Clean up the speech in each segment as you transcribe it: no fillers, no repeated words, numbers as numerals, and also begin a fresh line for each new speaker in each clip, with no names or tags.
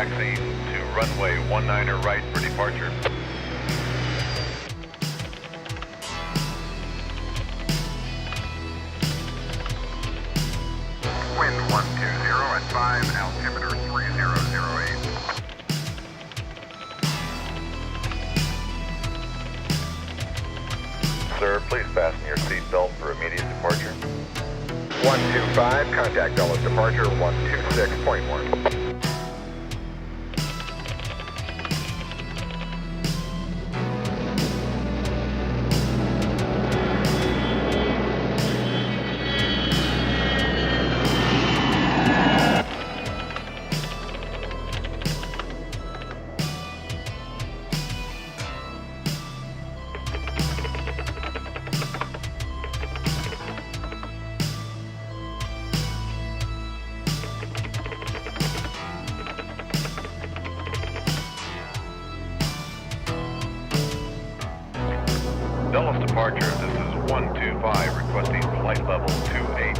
taxiing to runway 19er right for departure.
Wind 120 at 5, altimeter 3008.
Sir, please fasten your seatbelt for immediate departure.
125, contact Dulles departure 126.1.
Dulles departure, this is 125, requesting flight level 280.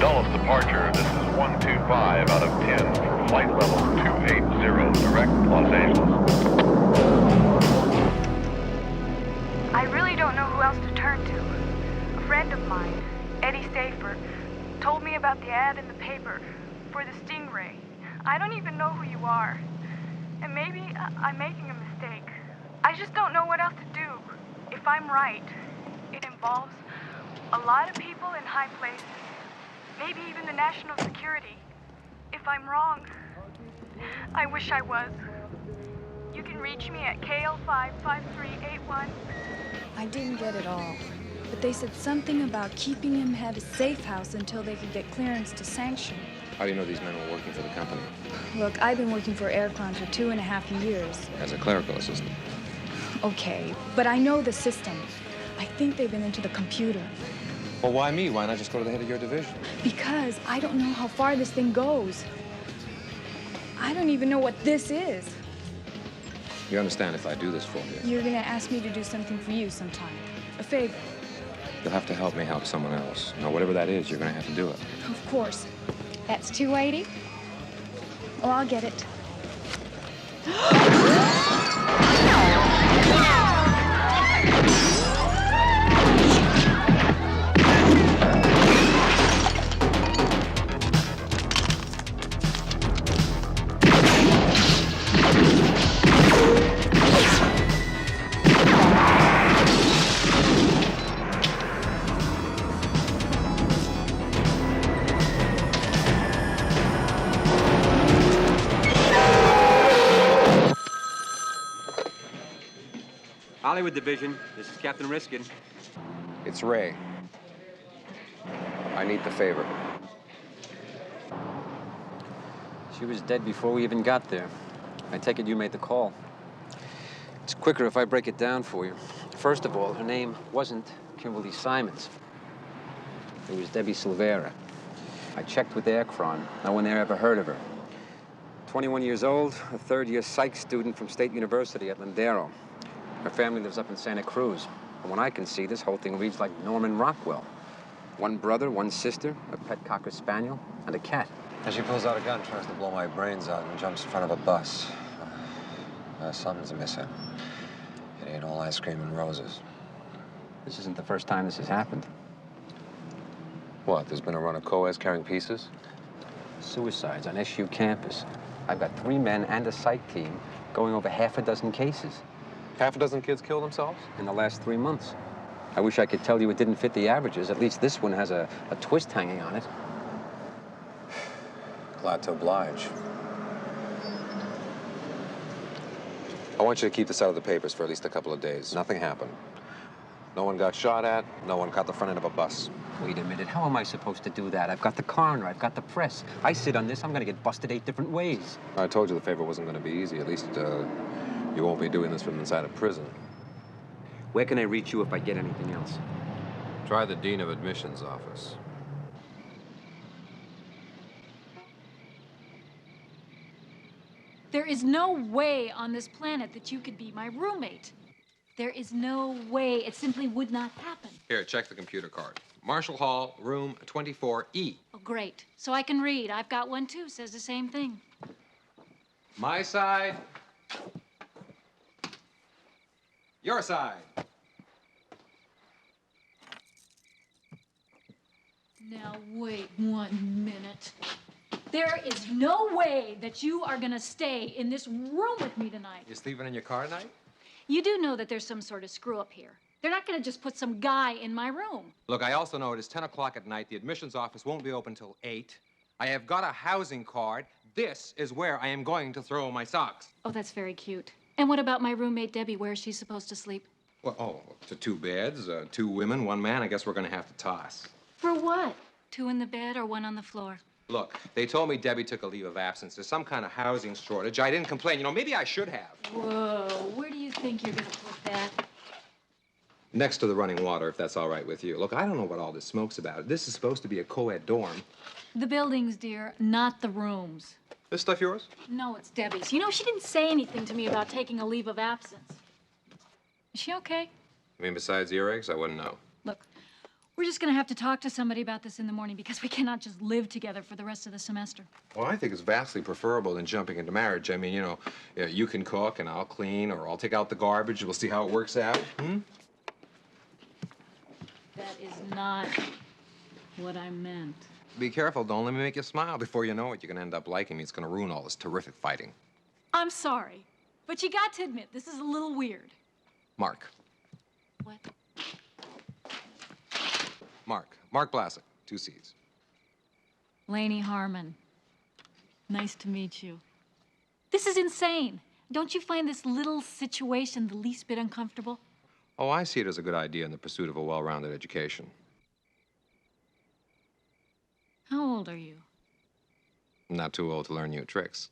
Dulles departure, this is 125 out of 10 for flight level 280, direct Los Angeles.
I really don't know who else to turn to. A friend of mine, Eddie Safer, told me about the ad in the paper for the Stingray. I don't even know who you are. And maybe I'm making a mistake. I just don't know what else to do. If I'm right, it involves a lot of people in high places. Maybe even the national security. If I'm wrong, I wish I was. You can reach me at KL55381.
I didn't get it all, but they said something about keeping him at a safe house until they could get clearance to sanction.
How do you know these men were working for the company?
Look, I've been working for Aircon for 2.5 years.
As a clerical assistant.
Okay, but I know the system. I think they've been into the computer.
Well, why me? Why not just go to the head of your division?
Because I don't know how far this thing goes. I don't even know what this is.
You understand if I do this for you?
You're gonna ask me to do something for you sometime. A favor.
You'll have to help me help someone else. Now, whatever that is, you're gonna have to do it.
Of course. That's 280? Oh, I'll get it.
Hollywood Division, this is Captain Riskin.
It's Ray. I need the favor.
She was dead before we even got there. I take it you made the call. It's quicker if I break it down for you. First of all, her name wasn't Kimberly Simons. It was Debbie Silvera. I checked with Aircron. No one there ever heard of her. 21 years old, a third-year Psych student from State University at Lindero. Her family lives up in Santa Cruz. From what I can see, this whole thing reads like Norman Rockwell. One brother, one sister, a pet Cocker Spaniel, and a cat.
And she pulls out a gun, tries to blow my brains out, and jumps in front of a bus. Something's missing. It ain't all ice cream and roses.
This isn't the first time this has happened.
What, there's been a run of co-eds carrying pieces?
Suicides on SU campus. I've got 3 men and a psych team going over half a dozen cases.
Half a dozen kids killed themselves?
In the last 3 months. I wish I could tell you it didn't fit the averages. At least this one has a twist hanging on it.
Glad to oblige.
I want you to keep this out of the papers for at least a couple of days. Nothing happened.
No one got shot at. No one caught the front end of a bus.
Wait a minute, how am I supposed to do that? I've got the coroner, I've got the press. I sit on this, I'm gonna get busted 8 different ways.
I told you the favor wasn't going to be easy. At least you won't be doing this from inside a prison.
Where can I reach you if I get anything else?
Try the Dean of Admissions office.
There is no way on this planet that you could be my roommate. There is no way. It simply would not happen.
Here, check the computer card. Marshall Hall, room 24E.
Oh, great. So I can read. I've got one, too. Says the same thing.
My side. Your side.
Now, wait 1 minute. There is no way that you are going to stay in this room with me tonight.
You sleeping in your car tonight?
You do know that there's some sort of screw-up here. They're not going to just put some guy in my room.
Look, I also know it is 10 o'clock at night. The admissions office won't be open till 8. I have got a housing card. This is where I am going to throw my socks.
Oh, that's very cute. And what about my roommate, Debbie? Where is she supposed to sleep?
Well, to 2 beds, 2 women, 1 man. I guess we're going to have to toss.
For what? 2 in the bed or 1 on the floor?
Look, they told me Debbie took a leave of absence. There's some kind of housing shortage. I didn't complain. You know, maybe I should have.
Whoa, where do you think you're going to put that?
Next to the running water, if that's all right with you. Look, I don't know what all this smoke's about. This is supposed to be a co-ed dorm.
The buildings, dear, not the rooms.
This stuff yours?
No, it's Debbie's. You know, she didn't say anything to me about taking a leave of absence. Is she okay?
I mean, besides earaches, I wouldn't know.
Look, we're just going to have to talk to somebody about this in the morning because we cannot just live together for the rest of the semester.
Well, I think it's vastly preferable than jumping into marriage. I mean, you know, you can cook and I'll clean, or I'll take out the garbage. We'll see how it works out.
That is not what I meant.
Be careful. Don't let me make you smile. Before you know it, you're going to end up liking me. It's going to ruin all this terrific fighting.
I'm sorry, but you got to admit, this is a little weird.
Mark.
What?
Mark Blassick, 2 C's.
Laney Harmon. Nice to meet you. This is insane. Don't you find this little situation the least bit uncomfortable?
Oh, I see it as a good idea in the pursuit of a well-rounded education.
How old are you?
Not too old to learn new tricks.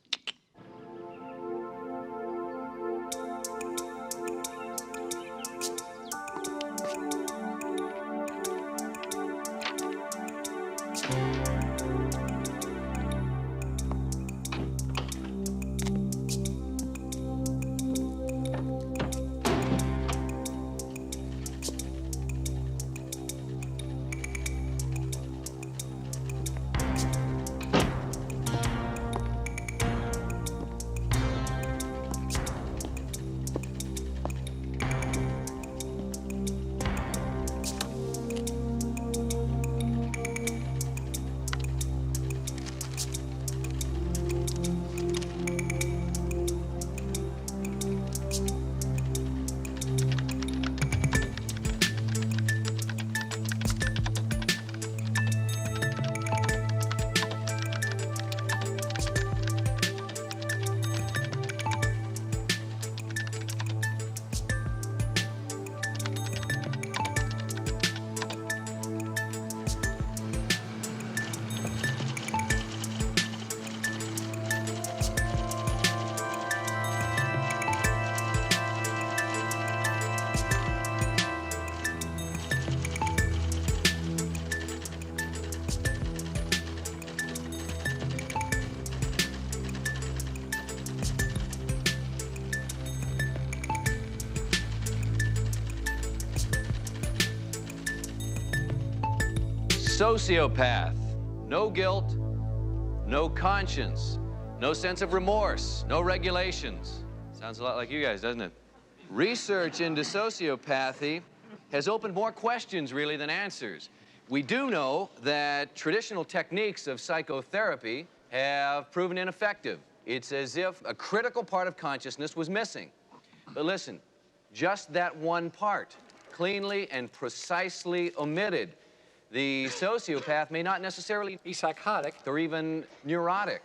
Sociopath. No guilt, no conscience, no sense of remorse, no regulations. Sounds a lot like you guys, doesn't it? Research into sociopathy has opened more questions, really, than answers. We do know that traditional techniques of psychotherapy have proven ineffective. It's as if a critical part of consciousness was missing. But listen, just that one part, cleanly and precisely omitted, the sociopath may not necessarily be psychotic or even neurotic.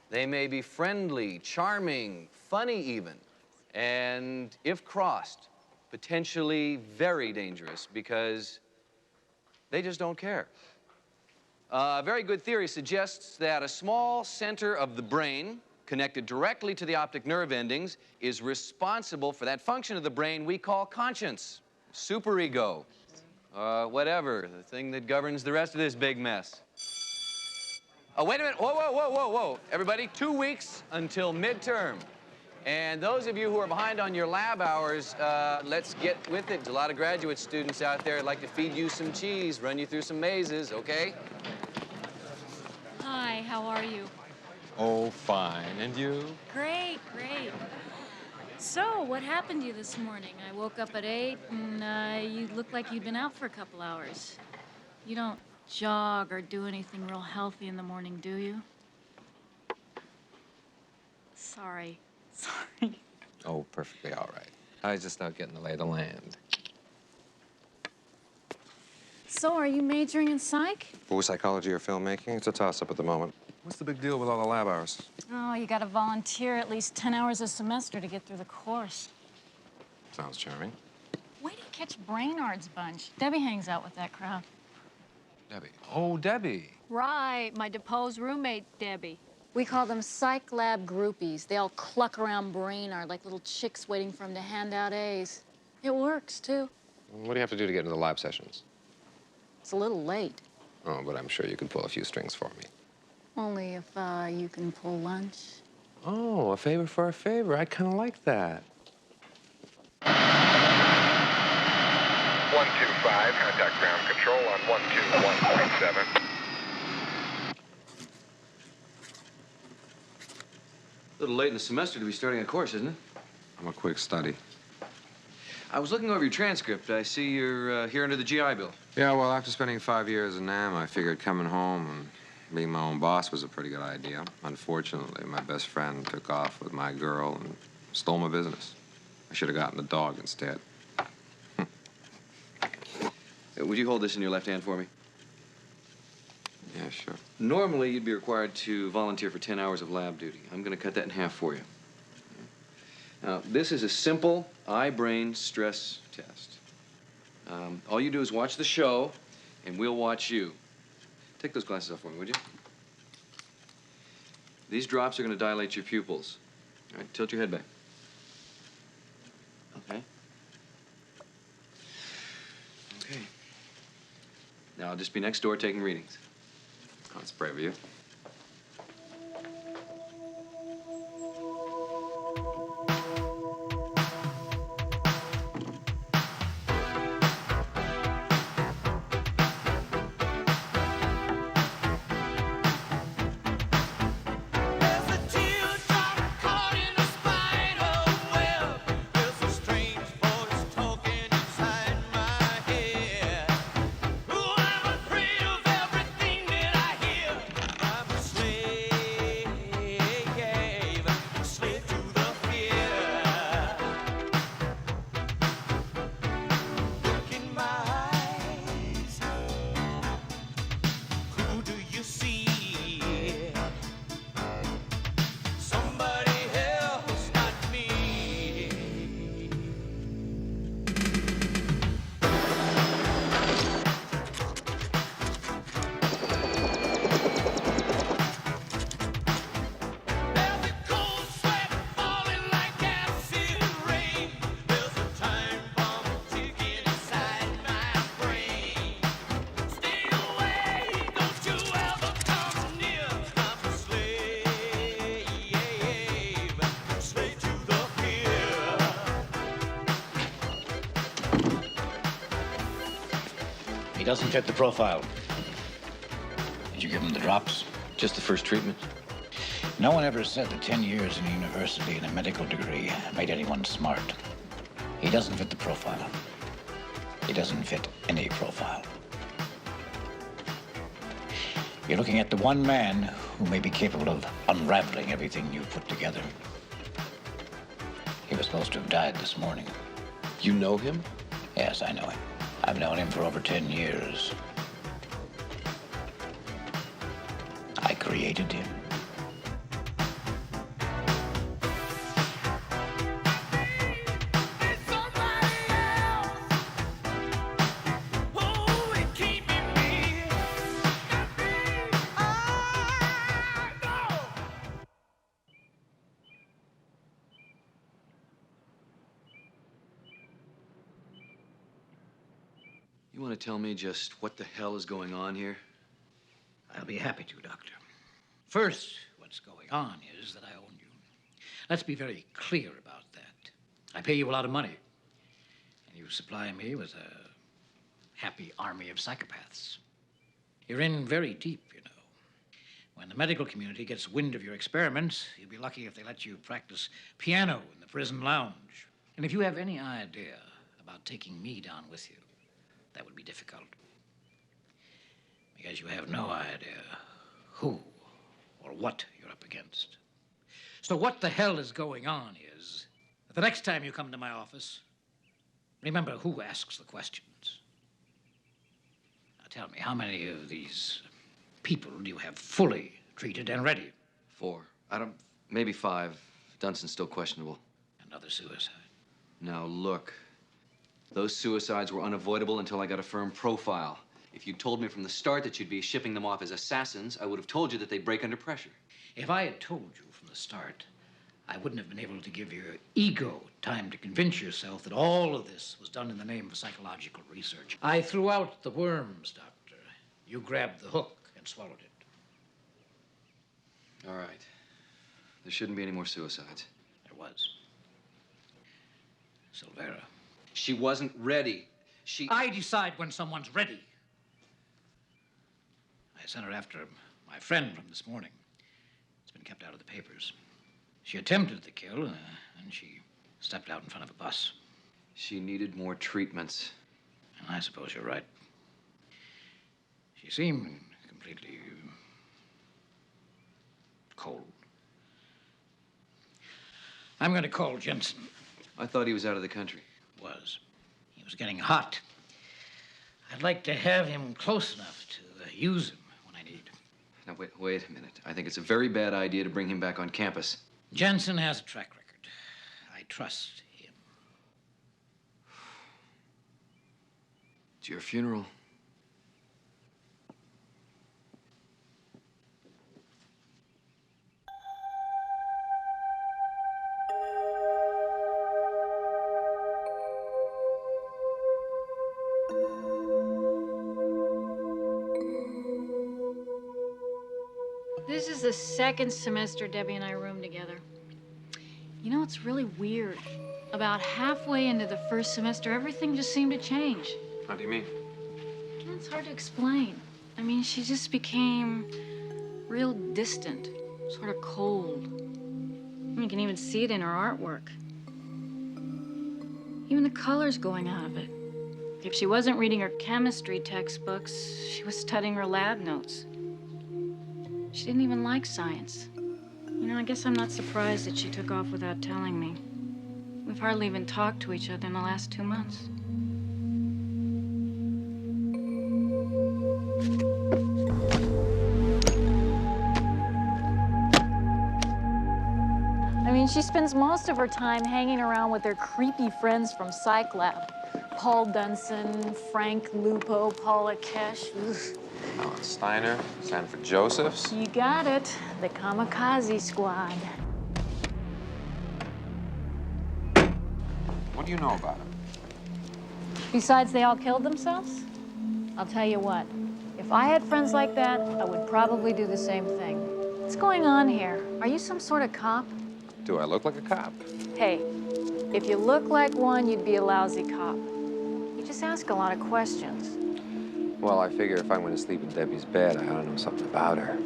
They may be friendly, charming, funny even. And if crossed, potentially very dangerous because they just don't care. A very good theory suggests that a small center of the brain connected directly to the optic nerve endings is responsible for that function of the brain we call conscience, superego, whatever, the thing that governs the rest of this big mess. Oh, wait a minute. Whoa, whoa, whoa, whoa, whoa. Everybody, 2 weeks until midterm. And those of you who are behind on your lab hours, let's get with it. There's a lot of graduate students out there who'd like to feed you some cheese, run you through some mazes, okay?
Hi, how are you?
Oh, fine. And you?
Great, great. So, what happened to you this morning? I woke up at 8 and you looked like you'd been out for a couple hours. You don't jog or do anything real healthy in the morning, do you? Sorry. Sorry.
Oh, perfectly all right. I was just out getting the lay of the land.
So, are you majoring in psych?
For psychology or filmmaking, it's a toss-up at the moment. What's the big deal with all the lab hours?
Oh, you gotta volunteer at least 10 hours a semester to get through the course.
Sounds charming.
Wait till you catch Brainard's bunch. Debbie hangs out with that crowd.
Debbie. Oh, Debbie.
Right, my deposed roommate, Debbie.
We call them psych lab groupies. They all cluck around Brainard like little chicks waiting for him to hand out A's. It works, too.
What do you have to do to get into the lab sessions?
It's a little late.
Oh, but I'm sure you could pull a few strings for me.
Only if you can pull lunch.
Oh, a favor for a favor. I kind of like that.
125, contact ground control on 121.7.
A little late in the semester to be starting a course, isn't it?
I'm a quick study.
I was looking over your transcript. I see you're here under the GI Bill.
Yeah, well, after spending 5 years in NAM, I figured coming home and being my own boss was a pretty good idea. Unfortunately, my best friend took off with my girl and stole my business. I should have gotten the dog instead.
Would you hold this in your left hand for me?
Yeah, sure.
Normally, you'd be required to volunteer for 10 hours of lab duty. I'm going to cut that in half for you. Now, this is a simple eye-brain stress test. All you do is watch the show, and we'll watch you. Take those glasses off for me, would you? These drops are going to dilate your pupils. All right, tilt your head back. Okay. Okay. Now, I'll just be next door taking readings.
Oh, that's brave of you.
He doesn't fit the profile. Did you give him the drops?
Just the first treatment.
No one ever said that 10 years in university and a medical degree made anyone smart. He doesn't fit the profile. He doesn't fit any profile. You're looking at the one man who may be capable of unraveling everything you put together. He was supposed to have died this morning.
You know him?
Yes, I know him. I've known him for over 10 years. I created him.
You want to tell me just what the hell is going on here?
I'll be happy to, Doctor. First, what's going on is that I own you. Let's be very clear about that. I pay you a lot of money, and you supply me with a happy army of psychopaths. You're in very deep, you know. When the medical community gets wind of your experiments, you'll be lucky if they let you practice piano in the prison lounge. And if you have any idea about taking me down with you, that would be difficult. Because you have no idea who or what you're up against. So what the hell is going on is, that the next time you come to my office, remember who asks the questions. Now tell me, how many of these people do you have fully treated and ready?
4. Maybe 5. Dunson's still questionable.
Another suicide.
Now, look. Those suicides were unavoidable until I got a firm profile. If you'd told me from the start that you'd be shipping them off as assassins, I would have told you that they'd break under pressure.
If I had told you from the start, I wouldn't have been able to give your ego time to convince yourself that all of this was done in the name of psychological research. I threw out the worms, Doctor. You grabbed the hook and swallowed it.
All right. There shouldn't be any more suicides.
There was. Silvera.
She wasn't ready.
I decide when someone's ready. I sent her after my friend from this morning. It's been kept out of the papers. She attempted the kill, and she stepped out in front of a bus.
She needed more treatments.
And I suppose you're right. She seemed completely cold. I'm going to call Jensen.
I thought he was out of the country.
Was. He was getting hot. I'd like to have him close enough to use him when I need.
Now, wait a minute. I think it's a very bad idea to bring him back on campus.
Jensen has a track record. I trust him.
It's your funeral.
This is the second semester Debbie and I roomed together. You know, it's really weird. About halfway into the first semester, everything just seemed to change.
How do you mean?
It's hard to explain. I mean, she just became real distant, sort of cold. You can even see it in her artwork. Even the color's going out of it. If she wasn't reading her chemistry textbooks, she was studying her lab notes. She didn't even like science. You know, I guess I'm not surprised that she took off without telling me. We've hardly even talked to each other in the last 2 months. I mean, she spends most of her time hanging around with her creepy friends from Psych lab. Paul Dunson, Frank Lupo, Paula Kesh.
Alan Steiner, Sanford Josephs.
You got it. The Kamikaze Squad.
What do you know about him?
Besides, they all killed themselves? I'll tell you what. If I had friends like that, I would probably do the same thing. What's going on here? Are you some sort of cop?
Do I look like a cop?
Hey, if you look like one, you'd be a lousy cop. You just ask a lot of questions.
Well, I figure if I'm going to sleep in Debbie's bed, I ought to know something about her.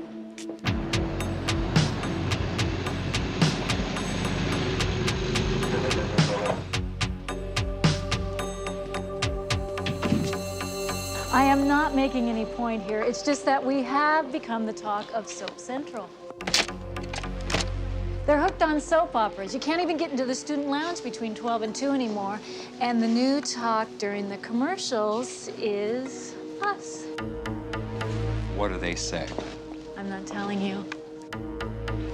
I am not making any point here. It's just that we have become the talk of Soap Central. They're hooked on soap operas. You can't even get into the student lounge between 12 and 2 anymore. And the new talk during the commercials is us.
What do they say?
I'm not telling you.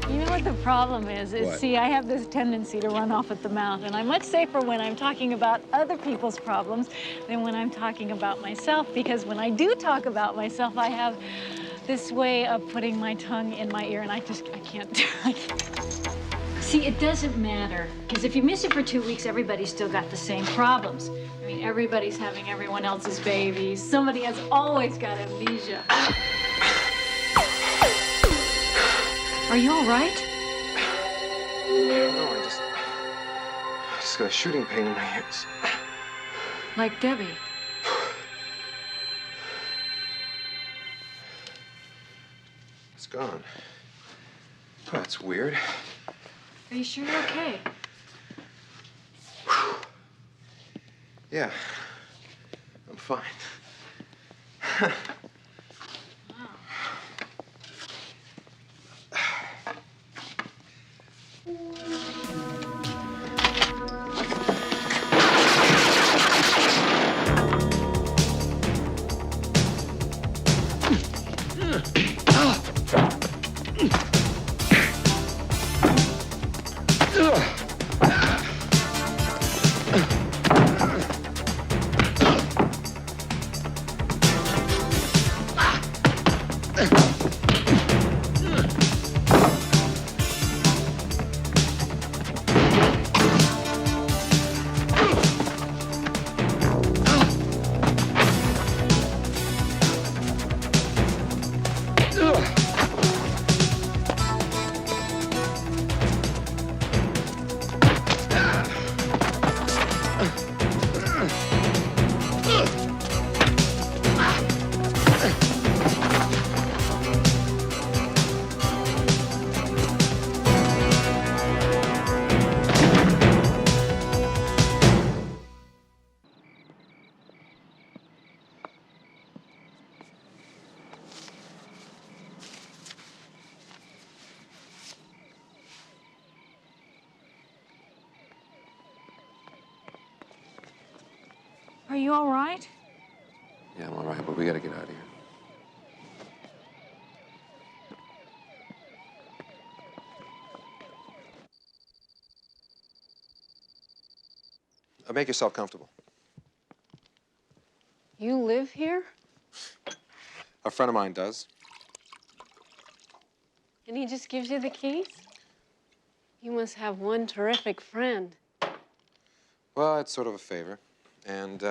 You know what the problem is? See, I have this tendency to run off at the mouth, and I'm much safer when I'm talking about other people's problems than when I'm talking about myself, because when I do talk about myself, I have this way of putting my tongue in my ear, and I can't do it. See, it doesn't matter, because if you miss it for 2 weeks, everybody's still got the same problems. I mean, everybody's having everyone else's babies. Somebody has always got amnesia. Are you all right?
No, I just got a shooting pain in my ears.
Like Debbie.
It's gone. Oh, that's weird.
Are you sure you're okay?
Yeah, I'm fine.
Are you all right?
Yeah, I'm all right, but we gotta get out of here. Make yourself comfortable.
You live here?
A friend of mine does.
And he just gives you the keys? You must have one terrific friend.
Well, it's sort of a favor. And,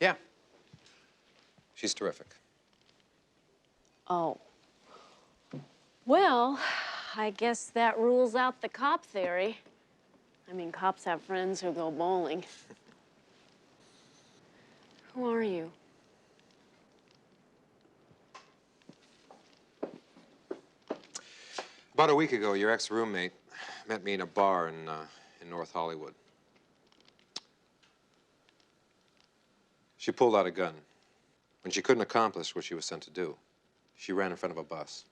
yeah. She's terrific.
Oh. Well, I guess that rules out the cop theory. I mean, cops have friends who go bowling. Who are you?
About a week ago, your ex-roommate met me in a bar in North Hollywood. She pulled out a gun. When she couldn't accomplish what she was sent to do, she ran in front of a bus.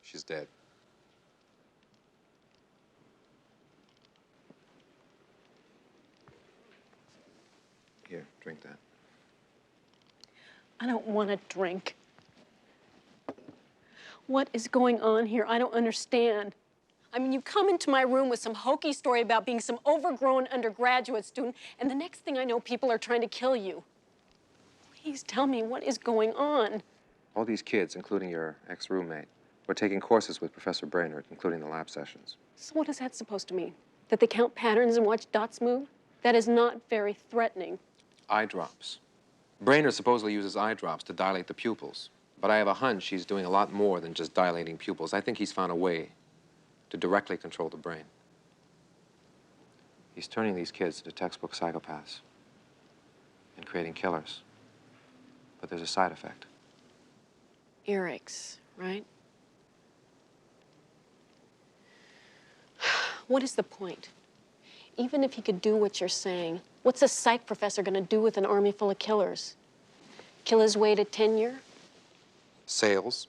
She's dead. Here, drink that.
I don't want to drink. What is going on here? I don't understand. I mean, you come into my room with some hokey story about being some overgrown undergraduate student, and the next thing I know, people are trying to kill you. Please tell me what is going on.
All these kids, including your ex-roommate, were taking courses with Professor Brainerd, including the lab sessions.
So what is that supposed to mean? That they count patterns and watch dots move? That is not very threatening.
Eye drops. Brainerd supposedly uses eye drops to dilate the pupils. But I have a hunch he's doing a lot more than just dilating pupils. I think he's found a way to directly control the brain. He's turning these kids into textbook psychopaths and creating killers. But there's a side effect.
Eric's, right? What is the point? Even if he could do what you're saying, what's a psych professor going to do with an army full of killers? Kill his way to tenure?
Sales.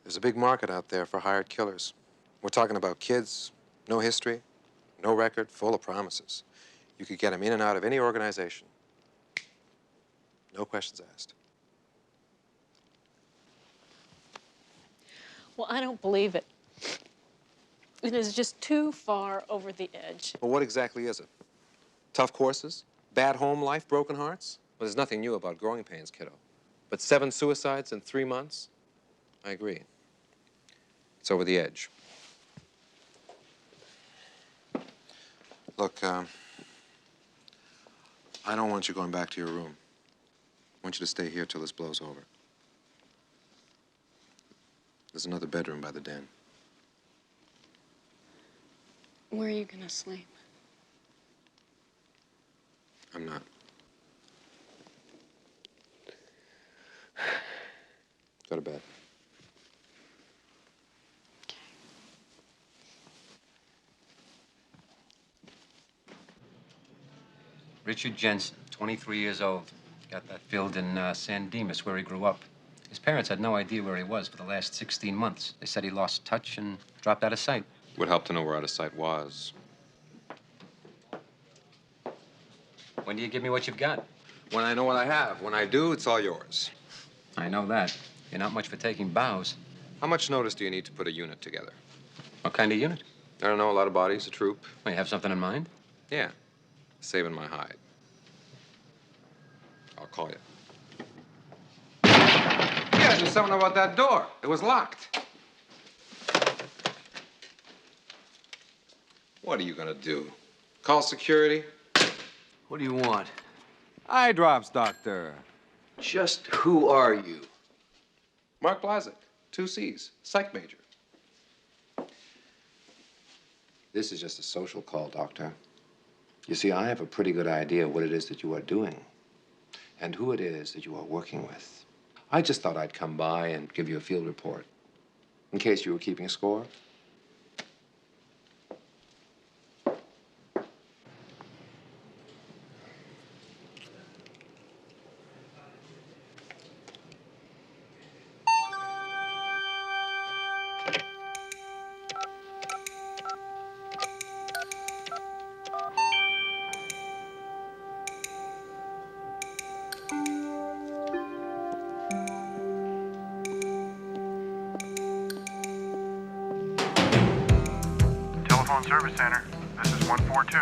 There's a big market out there for hired killers. We're talking about kids, no history, no record, full of promises. You could get them in and out of any organization. No questions asked.
Well, I don't believe it. It is just too far over the edge.
Well, what exactly is it? Tough courses? Bad home life? Broken hearts? Well, there's nothing new about growing pains, kiddo. But 7 suicides in 3 months? I agree. It's over the edge. Look, I don't want you going back to your room. I want you to stay here till this blows over. There's another bedroom by the den.
Where are you gonna sleep?
I'm not. Go to bed.
Richard Jensen, 23 years old. Got that filled in San Dimas, where he grew up. His parents had no idea where he was for the last 16 months. They said he lost touch and dropped out of sight.
Would help to know where out of sight was.
When do you give me what you've got?
When I know what I have. When I do, it's all yours.
I know that. You're not much for taking bows.
How much notice do you need to put a unit together?
What kind of unit?
I don't know, a lot of bodies, a troop.
Oh, you have something in mind?
Yeah, saving my hide. I'll call you. Yeah, there's something about that door. It was locked. What are you gonna do? Call security?
What do you want?
Eye drops, doctor.
Just who are you?
Mark Blazik, 2 C's, psych major. This is just a social call, doctor. You see, I have a pretty good idea what it is that you are doing and who it is that you are working with. I just thought I'd come by and give you a field report in case you were keeping score.
Telephone Service Center. This is 142.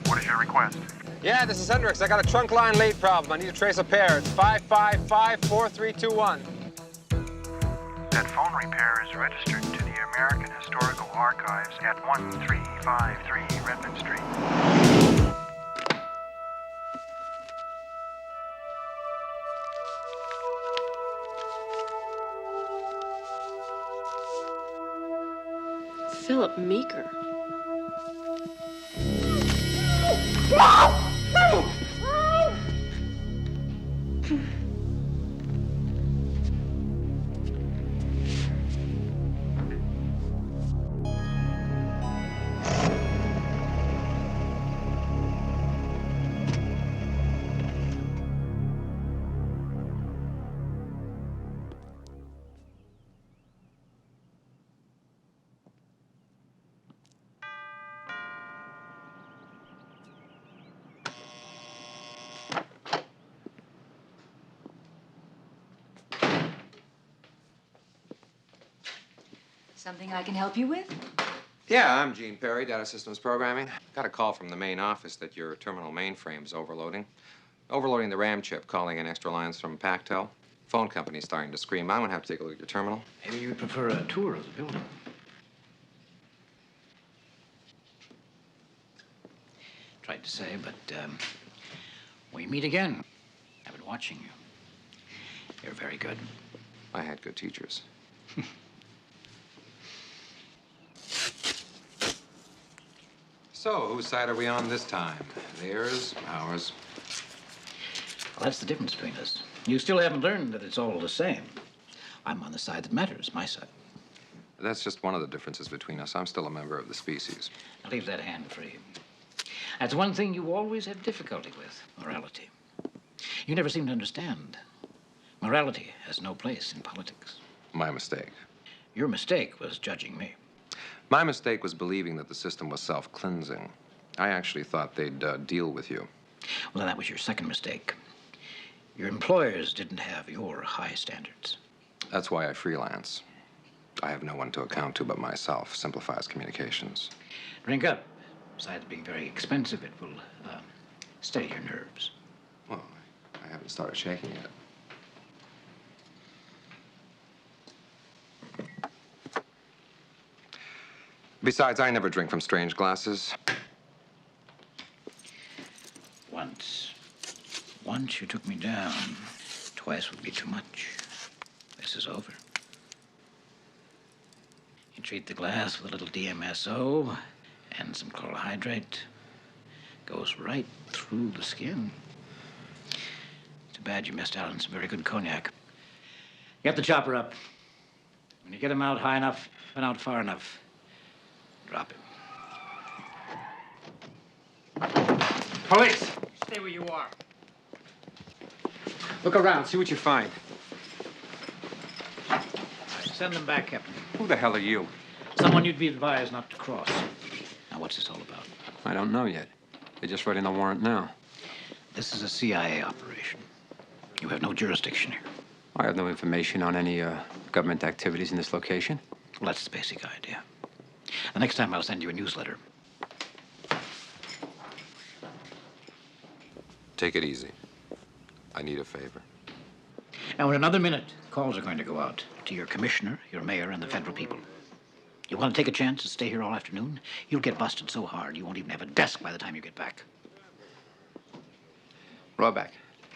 What is your request?
Yeah, this is Hendricks. I got a trunk line lead problem. I need to trace a pair. It's 555-4321.
That phone repair is registered to the American Historical Archives at 1353 Redmond Street.
Philip Meeker.
Something I can help you with?
Yeah, I'm Gene Perry, Data Systems Programming. Got a call from the main office that your terminal mainframe's overloading. Overloading the RAM chip, calling in extra lines from Pactel. Phone company's starting to scream. I'm gonna have to take a look at your terminal.
Maybe you would prefer a tour of the building. Tried to say, but we meet again. I've been watching you. You're very good.
I had good teachers. So, whose side are we on this time? Theirs, ours?
Well, that's the difference between us. You still haven't learned that it's all the same. I'm on the side that matters, my side.
That's just one of the differences between us. I'm still a member of the species.
Now leave that hand free. That's one thing you always have difficulty with, morality. You never seem to understand. Morality has no place in politics.
My mistake.
Your mistake was judging me.
My mistake was believing that the system was self-cleansing. I actually thought they'd deal with you.
Well, that was your second mistake. Your employers didn't have your high standards.
That's why I freelance. I have no one to account to but myself. Simplifies communications.
Drink up. Besides being very expensive, it will steady your nerves.
Well, I haven't started shaking yet. Besides, I never drink from strange glasses.
Once you took me down. Twice would be too much. This is over. You treat the glass with a little DMSO and some chloral hydrate. Goes right through the skin. Too bad you missed out on some very good cognac. Get the chopper up. When you get him out high enough and out far enough, drop him.
Police! Stay where you are. Look around, see what you find.
All right, send them back, Captain.
Who the hell are you?
Someone you'd be advised not to cross. Now, what's this all about?
I don't know yet. They're just writing the warrant now.
This is a CIA operation. You have no jurisdiction here.
I have no information on any government activities in this location.
Well, that's the basic idea. The next time I'll send you a newsletter.
Take it easy. I need a favor.
Now, in another minute, calls are going to go out to your commissioner, your mayor, and the federal people. You want to take a chance to stay here all afternoon? You'll get busted so hard you won't even have a desk by the time you get back.
Roback.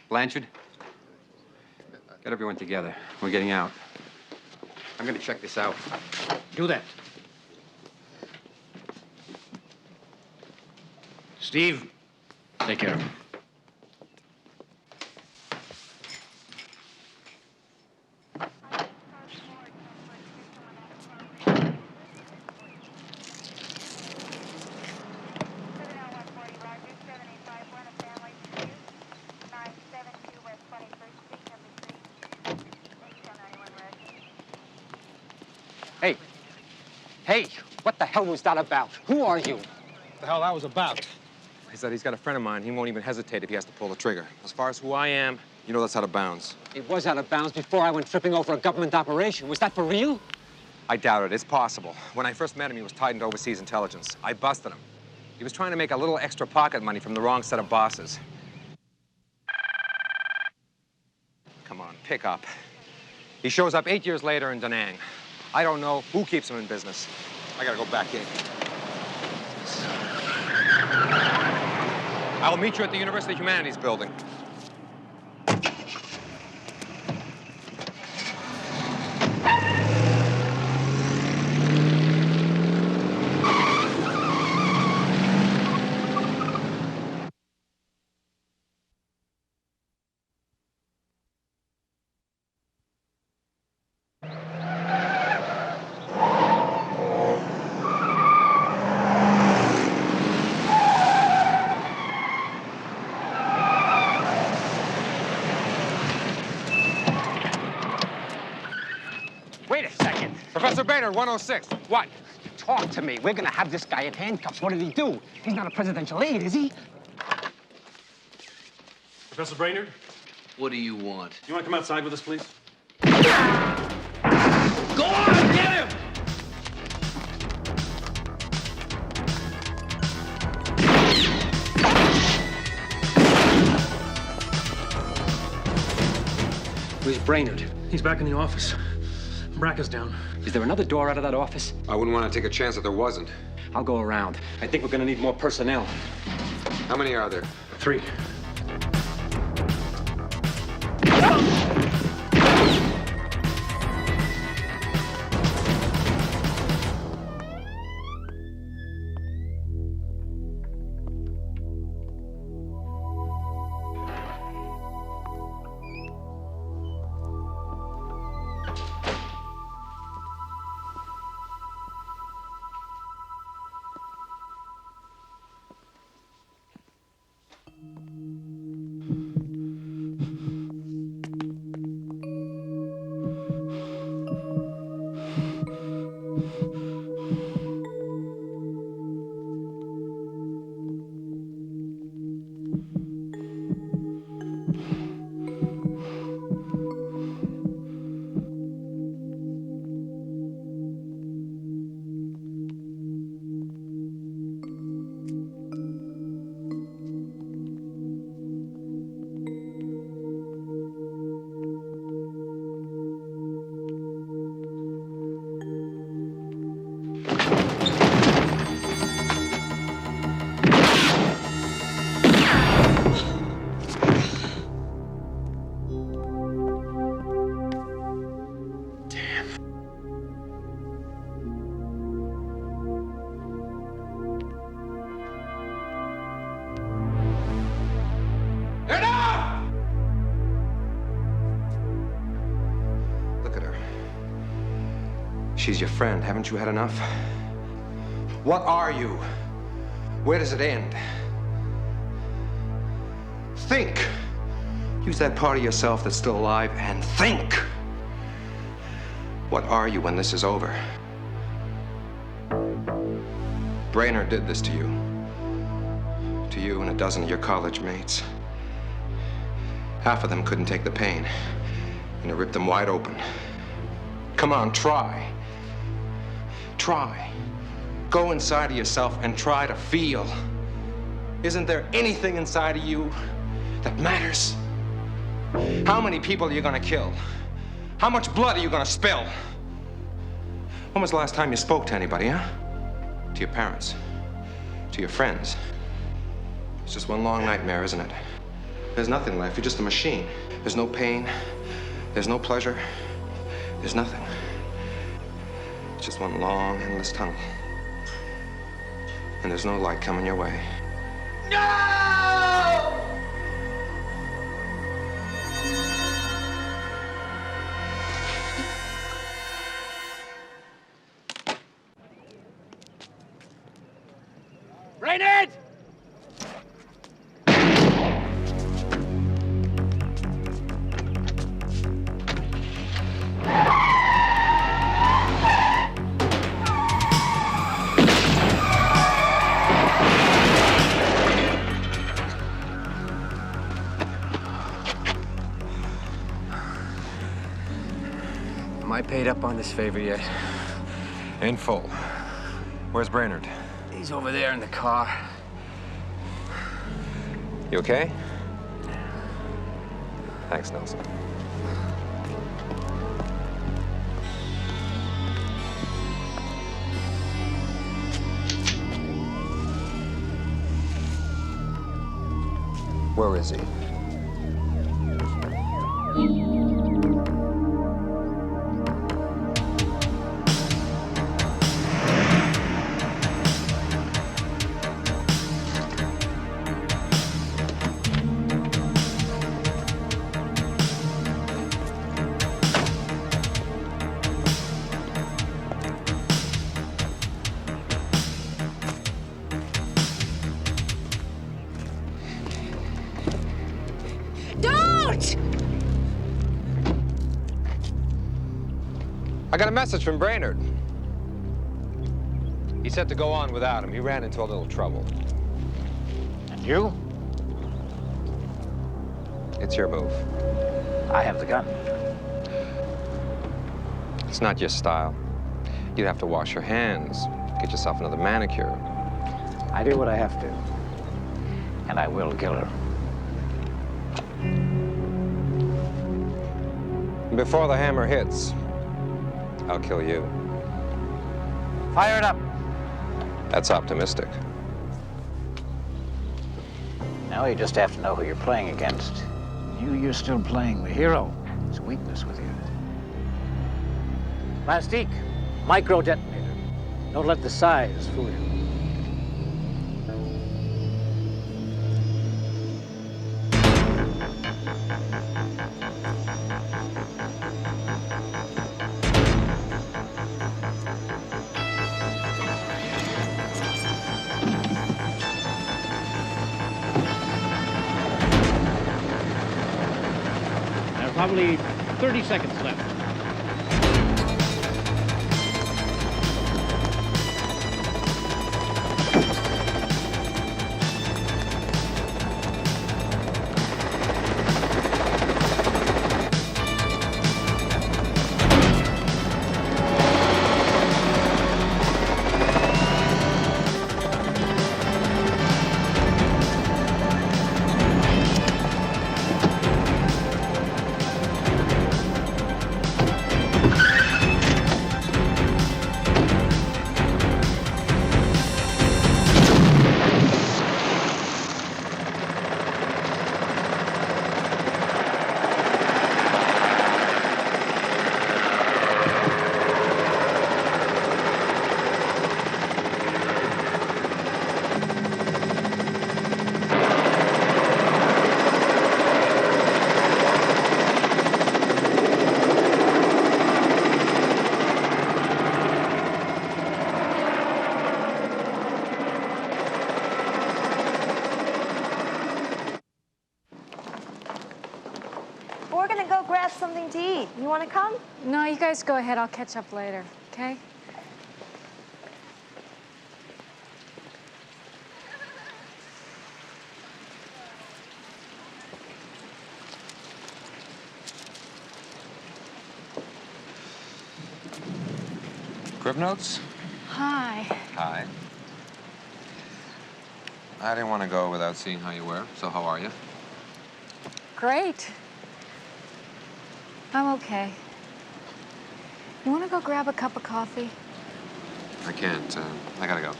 Blanchard. Get everyone together. We're getting out. I'm going to check this out.
Do that. Steve, take care of him.
Hey. Hey, what the hell was that about? Who are you?
What the hell that was about? He said he's got a friend of mine. He won't even hesitate if he has to pull the trigger. As far as who I am, you know that's out of bounds.
It was out of bounds before I went tripping over a government operation. Was that for real?
I doubt it. It's possible. When I first met him, he was tied into overseas intelligence. I busted him. He was trying to make a little extra pocket money from the wrong set of bosses. Come on, pick up. He shows up 8 years later in Da Nang. I don't know who keeps him in business. I gotta go back in. I will meet you at the University of Humanities building.
Wait a second.
Professor Baynard, 106. What?
Talk to me. We're gonna have this guy in handcuffs. What did he do? He's not a presidential aide, is he?
Professor Brainerd?
What do you want?
Do you want to come outside with us, please?
Go on, get him!
Where's Brainerd?
He's back in the office. Bracca's down.
Is there another door out of that office?
I wouldn't want to take a chance that there wasn't.
I'll go around. I think we're gonna need more personnel.
How many are there?
3.
She's your friend. Haven't you had enough? What are you? Where does it end? Think. Use that part of yourself that's still alive and think. What are you when this is over? Brainerd did this to you. To you and a dozen of your college mates. Half of them couldn't take the pain, and it ripped them wide open. Come on, try. Try. Go inside of yourself and try to feel. Isn't there anything inside of you that matters? How many people are you gonna kill? How much blood are you gonna spill? When was the last time you spoke to anybody, huh? To your parents? To your friends? It's just one long nightmare, isn't it? There's nothing left. You're just a machine. There's no pain. There's no pleasure. There's nothing. It's just one long, endless tunnel. And there's no light coming your way.
No!
Brainerd!
Am I paid up on this favor yet?
In full. Where's Brainerd?
He's over there in the car.
You okay? Thanks, Nelson.
Where is he?
Don't!
I got a message from Brainerd. He said to go on without him. He ran into a little trouble.
And you?
It's your move.
I have the gun.
It's not your style. You'd have to wash your hands, get yourself another manicure.
I do what I have to. And I will kill her.
Before the hammer hits, I'll kill you.
Fire it up.
That's optimistic.
Now you just have to know who you're playing against. You're still playing the hero. There's a weakness with you. Plastique, micro detonator. Don't let the size fool you. Probably 30 seconds left.
something to eat. You want to come?
No, you guys go ahead. I'll catch up later, okay?
Crib notes?
Hi.
Hi. I didn't want to go without seeing how you were, so how are you?
Great. I'm okay. You want to go grab a cup of coffee?
I can't. I gotta go.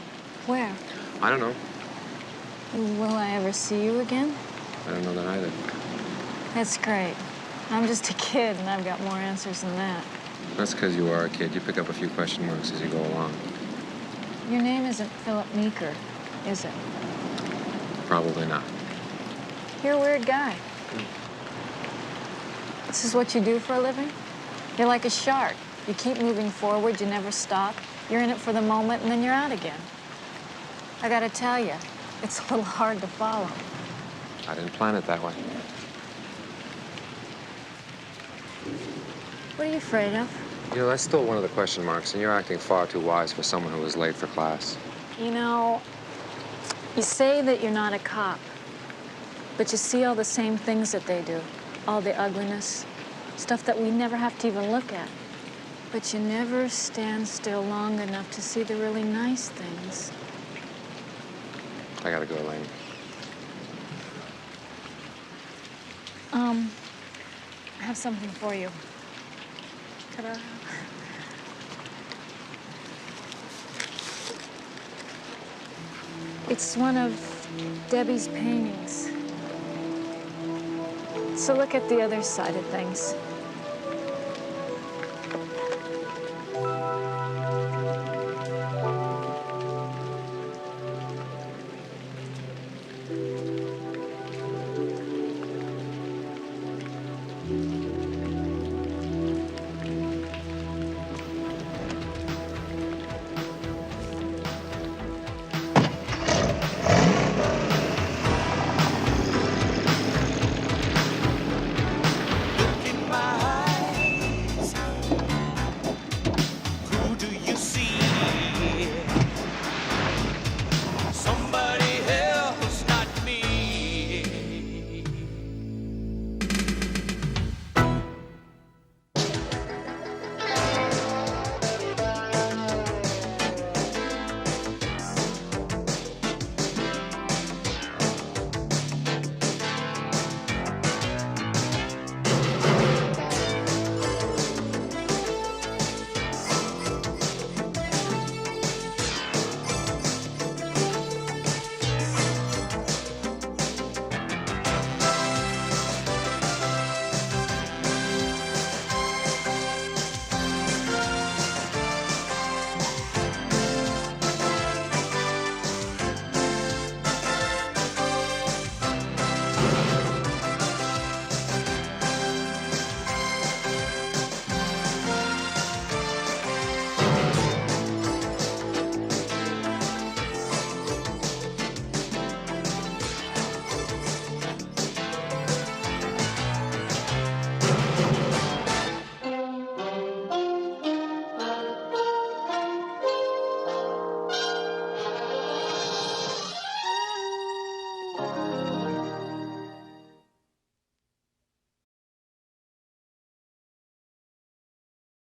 Where?
I don't know.
Will I ever see you again?
I don't know that either.
That's great. I'm just a kid, and I've got more answers than that.
That's because you are a kid. You pick up a few question marks as you go along.
Your name isn't Philip Meeker, is it?
Probably not.
You're a weird guy. This is what you do for a living? You're like a shark. You keep moving forward, you never stop. You're in it for the moment, and then you're out again. I gotta tell you, it's a little hard to follow.
I didn't plan it that way.
What are you afraid of?
You know, that's still one of the question marks, and you're acting far too wise for someone who was late for class.
You know, you say that you're not a cop, but you see all the same things that they do. All the ugliness, stuff that we never have to even look at. But you never stand still long enough to see the really nice things.
I gotta go, Elaine.
I have something for you. Ta-da. It's one of Debbie's paintings. So look at the other side of things.